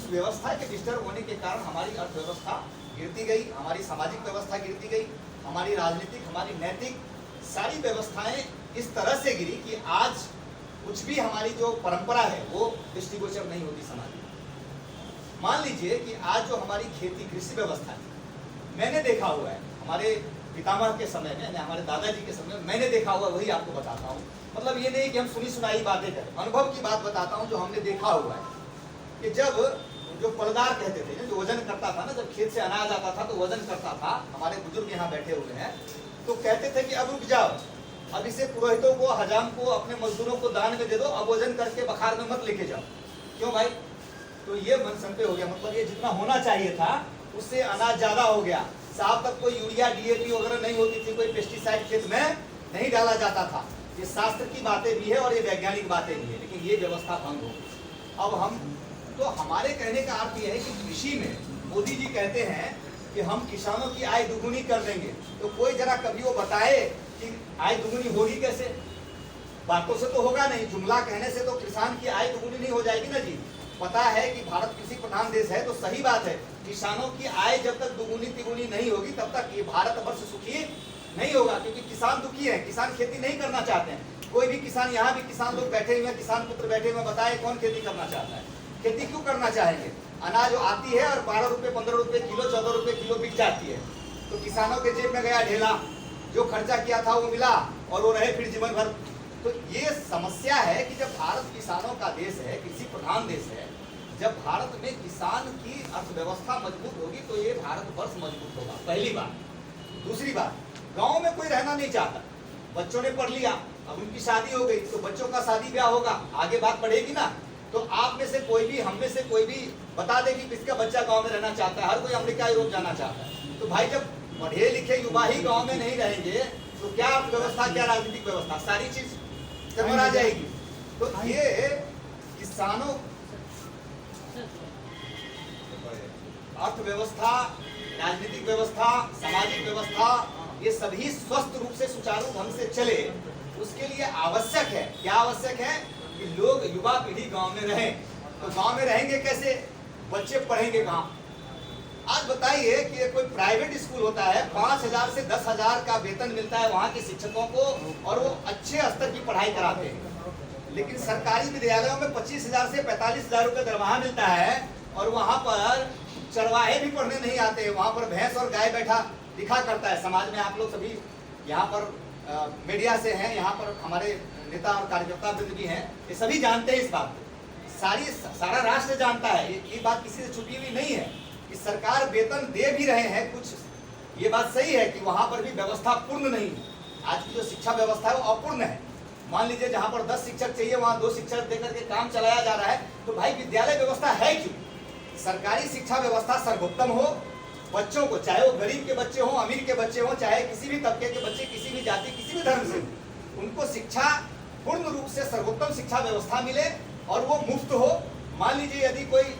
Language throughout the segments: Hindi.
उस व्यवस्था के डिस्टर्ब होने के कारण हमारी अर्थव्यवस्था गिरती गई, हमारी सामाजिक व्यवस्था गिरती गई, हमारी राजनीतिक, हमारी नैतिक सारी व्यवस्थाएं इस तरह से गिरी कि आज कुछ भी हमारी जो परंपरा है वो दृष्टिगोचर नहीं होती समाज में। मान लीजिए कि आज जो हमारी खेती कृषि व्यवस्था थी, मैंने देखा हुआ है हमारे पितामह के समय में, हमारे दादाजी के समय में मैंने देखा हुआ, वही आपको बताता हूँ। मतलब ये नहीं कि हम सुनी सुनाई बातें करें, अनुभव की बात बताता हूँ जो हमने देखा हुआ है कि जब जो पलदार कहते थे, जो वजन करता था ना, जब खेत से अनाज आता था तो वजन करता था, हमारे बुजुर्ग यहाँ बैठे हुए हैं, तो कहते थे कि अब रुक जाओ, अब इसे पुरोहितों को, हजाम को, अपने मजदूरों को दान में दे दो, अब वजन करके बखार में मत लेके जाओ। क्यों भाई? तो ये मनसन पे हो गया, मतलब ये जितना होना चाहिए था उससे अनाज ज्यादा हो गया। साहब तक कोई यूरिया डीएपी वगैरह नहीं होती थी, कोई पेस्टिसाइड खेत में नहीं डाला जाता था। ये शास्त्र की बातें भी है और ये वैज्ञानिक बातें भी है, लेकिन ये व्यवस्था भंग हो गई। अब हम तो हमारे कहने का अर्थ यह है कि कृषि में मोदी जी कहते हैं कि हम किसानों की आय दुगुनी कर देंगे, तो कोई जरा कभी वो बताए कि आय दुगुनी होगी कैसे? बातों से तो होगा नहीं, जुमला कहने से तो किसान की आय दुगुनी नहीं हो जाएगी ना जी। पता है कि भारत कृषि प्रधान देश है, तो सही बात है, किसानों की आय जब तक दुगुनी तिगुनी नहीं होगी तब तक ये भारत वर्ष सुखी नहीं होगा, क्योंकि किसान दुखी है, किसान खेती नहीं करना चाहते हैं। कोई भी किसान, यहाँ भी किसान लोग बैठे हुए, किसान पुत्र बैठे हुए, बताए कौन खेती करना चाहता है? खेती क्यों करना चाहेंगे? अनाज आती है और 12 रुपए 15 रुपए किलो, 14 रुपए किलो बिक जाती है, तो किसानों के जेब में गया ढेला, जो खर्चा किया था वो मिला और वो रहे फिर जीवन भर। तो ये समस्या है कि जब भारत किसानों का देश है, कृषि प्रधान देश है, जब भारत में किसान की अर्थव्यवस्था मजबूत होगी तो ये भारत वर्ष मजबूत होगा, पहली बात। दूसरी बात, गांव में कोई रहना नहीं चाहता, बच्चों ने पढ़ लिया, अब उनकी शादी हो गई, तो बच्चों का शादी ब्याह होगा, आगे बात बढ़ेगी ना। तो आप में से कोई भी, हम में से कोई भी बता दे कि किसका बच्चा गांव में रहना चाहता है? हर कोई अमेरिका यूरोप जाना चाहता है। तो भाई जब पढ़े लिखे युवा ही गांव में नहीं रहेंगे तो क्या अर्थव्यवस्था, क्या राजनीतिक व्यवस्था, सारी चीज चरमरा जाएगी। तो ये किसानों, अर्थव्यवस्था, राजनीतिक व्यवस्था, सामाजिक व्यवस्था, ये सभी स्वस्थ रूप से सुचारू ढंग से चले, उसके लिए आवश्यक है, क्या आवश्यक है कि लोग, युवा पीढ़ी गांव में रहें। तो गांव में रहेंगे कैसे? बच्चे पढ़ेंगे कहाँ? आज बताइए कि कोई प्राइवेट स्कूल होता है, 5,000 से 10,000 का वेतन मिलता है वहाँ के शिक्षकों को, और वो अच्छे स्तर की पढ़ाई कराते हैं। लेकिन सरकारी विद्यालयों में 25,000 से 45,000 रुपये दरमाहा मिलता है, और वहाँ पर चरवाहे भी पढ़ने नहीं आते, वहाँ पर भैंस और गाय बैठा दिखा करता है। समाज में आप लोग सभी यहाँ पर मीडिया से हैं, यहाँ पर हमारे नेता और कार्यकर्ता वृंद भी हैं, ये सभी जानते हैं इस बात को, सारा राष्ट्र जानता है, ये बात किसी से छुपी हुई नहीं है कि सरकार वेतन दे भी रहे हैं कुछ, ये बात सही है कि वहाँ पर भी व्यवस्था पूर्ण नहीं है। आज की जो शिक्षा व्यवस्था है वो अपूर्ण है। मान लीजिए जहाँ पर 10 शिक्षक चाहिए वहाँ 2 शिक्षक देकर के काम चलाया जा रहा है, तो भाई विद्यालय व्यवस्था है क्यों? सरकारी शिक्षा व्यवस्था सर्वोत्तम हो, बच्चों को, चाहे वो गरीब के बच्चे हों, अमीर के बच्चे हों, चाहे किसी भी तबके के बच्चे, किसी भी जाति, किसी भी धर्म से, उनको शिक्षा पूर्ण रूप से सर्वोत्तम शिक्षा व्यवस्था मिले और वो मुफ्त हो। मान लीजिए यदि कोई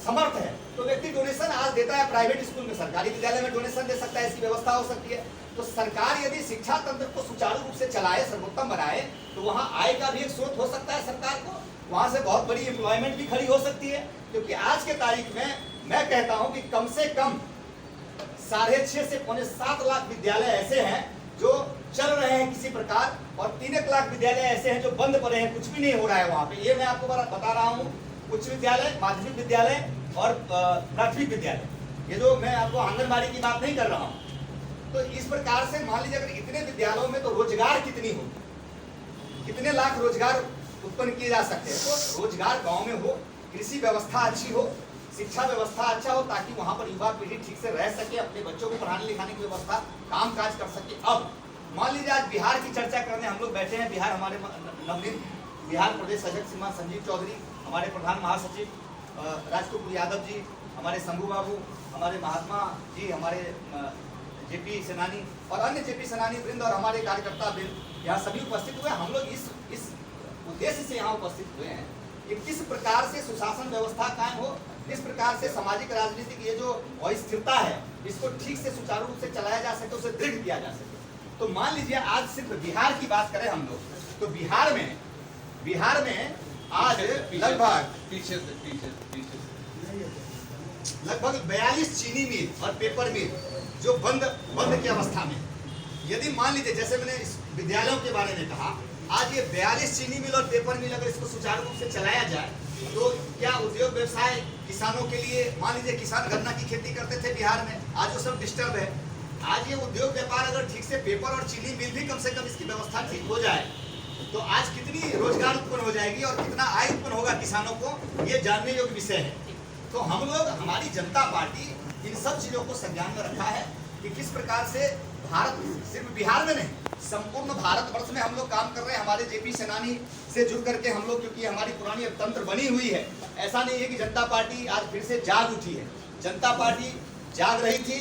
समर्थ है तो व्यक्ति डोनेशन आज देता है प्राइवेट स्कूल में, सरकारी विद्यालय में डोनेशन दे सकता है, इसकी व्यवस्था हो सकती है। तो सरकार यदि शिक्षा तंत्र को सुचारू रूप से चलाए, सर्वोत्तम बनाए, तो वहाँ आय का भी एक स्रोत हो सकता है सरकार को, वहाँ से बहुत बड़ी एम्प्लॉयमेंट भी खड़ी हो सकती है। क्योंकि आज के तारीख में मैं कहता हूँ कि कम से कम 6.5 से 7 लाख विद्यालय ऐसे हैं जो चल रहे हैं किसी प्रकार, और 3 लाख विद्यालय ऐसे हैं जो बंद पड़े हैं, कुछ भी नहीं हो रहा है वहाँ पे। ये मैं आपको बता रहा हूँ, उच्च विद्यालय, माध्यमिक विद्यालय और प्राथमिक विद्यालय, ये जो मैं आपको आंगनबाड़ी की बात नहीं कर रहा हूँ। तो इस प्रकार से मान लीजिए अगर इतने विद्यालयों में, तो रोजगार कितनी हो, कितने लाख रोजगार उत्पन्न किए जा सकते हैं। तो रोजगार गाँव में हो, कृषि व्यवस्था अच्छी हो, शिक्षा व्यवस्था अच्छा हो, ताकि वहाँ पर युवा पीढ़ी ठीक से रह सके, अपने बच्चों को पढ़ाने लिखाने की व्यवस्था, काम काज कर सके। अब मान लीजिए आज बिहार की चर्चा करने हम लोग बैठे हैं, बिहार हमारे नवनीत बिहार प्रदेश अध्यक्ष श्रीमान संजीव चौधरी, हमारे प्रधान महासचिव राजकुमार यादव जी, हमारे शंभू बाबू, हमारे महात्मा जी, हमारे जेपी सेनानी और अन्य जेपी सेनानी वृंद और हमारे कार्यकर्ता वृंद यहाँ सभी उपस्थित हुए। हम लोग इस उद्देश्य से यहाँ उपस्थित हुए हैं कि किस प्रकार से सुशासन व्यवस्था कायम हो, किस प्रकार से सामाजिक राजनीतिक ये जो अस्थिरता है इसको ठीक से सुचारू रूप से चलाया जा सके, उसे दृढ़ किया जा सके। तो मान लीजिए आज सिर्फ बिहार की बात करें हम लोग, तो बिहार में आज लगभग पीछे से लगभग 42 चीनी मिल और पेपर मिल जो बंद की अवस्था में। यदि मान लीजिए, जैसे मैंने इस विद्यालयों के बारे में कहा, आज ये 42 चीनी मिल और पेपर मिल अगर इसको सुचारू रूप से चलाया जाए तो क्या उद्योग व्यवसाय किसानों के लिए, मान लीजिए किसान गन्ना की खेती करते थे बिहार में, आज वो सब डिस्टर्ब है। आज ये उद्योग व्यापार अगर ठीक से पेपर और चीनी मिल भी कम से कम इसकी व्यवस्था ठीक हो जाए तो आज कितनी रोजगार उत्पन्न हो जाएगी और कितना आय उत्पन्न होगा किसानों को, ये जानने योग्य विषय है। तो हम लोग, हमारी जनता पार्टी इन सब चीजों को संज्ञान में रखा है कि किस प्रकार से भारत, सिर्फ बिहार में नहीं, संपूर्ण भारतवर्ष में हम लोग काम कर रहे हैं। हमारे जेपी सेनानी से जुड़ करके हम लोग, क्योंकि हमारी पुरानी तंत्र बनी हुई है, ऐसा नहीं है कि जनता पार्टी आज फिर से जाग उठी है। जनता पार्टी जाग रही थी,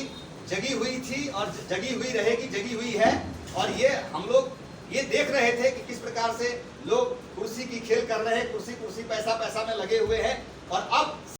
जगी हुई थी और जगी हुई रहेगी, जगी हुई है। और ये हम लोग ये देख रहे थे कि किस प्रकार से लोग कुर्सी की खेल कर रहे हैं, कुर्सी पैसा में लगे हुए हैं। और अब